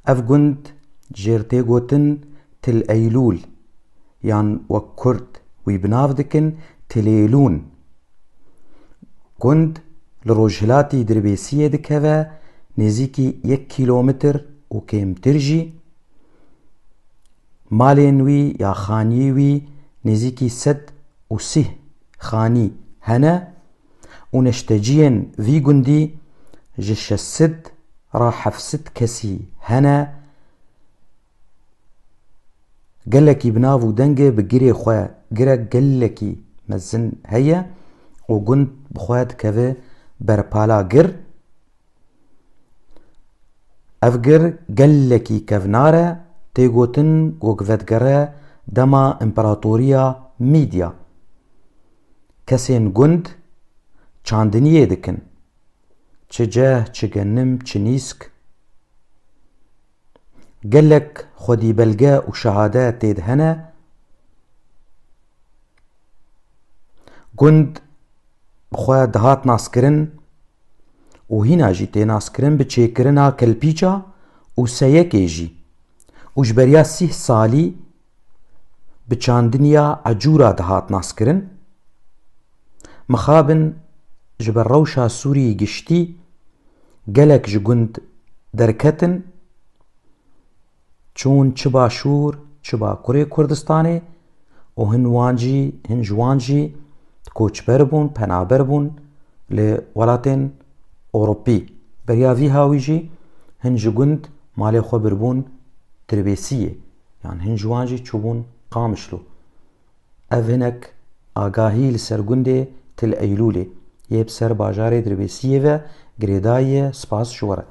اف گند جیرتی گوتن تل ایلول یان وک کرد وی بناو دکن تلیلون. گند لروجهلاتی دربیسیه دکوه نزیکی 1 کیلومتر و کمتر جی. مالین وی یا خانی وی نزیکی 130 خانی هنه و نشتجین وی گندی جشسد را 700 کسی هنه. گلکی بناو دنگه بگیری خواه گره گلکی مزن هیا و گند بخواد که برپالا گر. اف گر گلکی کفناره تیگوتن گوگودگره دما امپراتوریا میدیا. کسین گند چاندنیه دکن چه جه چه گنم چه نیسک. گلک خودی بلگه و شهاده تید هنه. گند بخواه دهات ناسکرن و هینا جی تی ناسکرن بچه کرنا کلپیچا و سیکه جی و جبریا 30 سالی بچاندنیا عجورا دهات ناسکرن. مخابن جبر روشا سوری گشتی گلک جگند درکتن چون چه باشور چه با کوری کردستانه و هن جوانجی کوچبر بون پنابر بون ل ولاتین اوروپی. بریا وی هاوی جی هن جگند مالی خو بربون تربیسیه یعنی هن جوانجی چوبون قامشلو. اف هنک آگاهی لسر گنده تل ایلوله یه بسر باجار دربیسیه و گریدای سپاس شوره.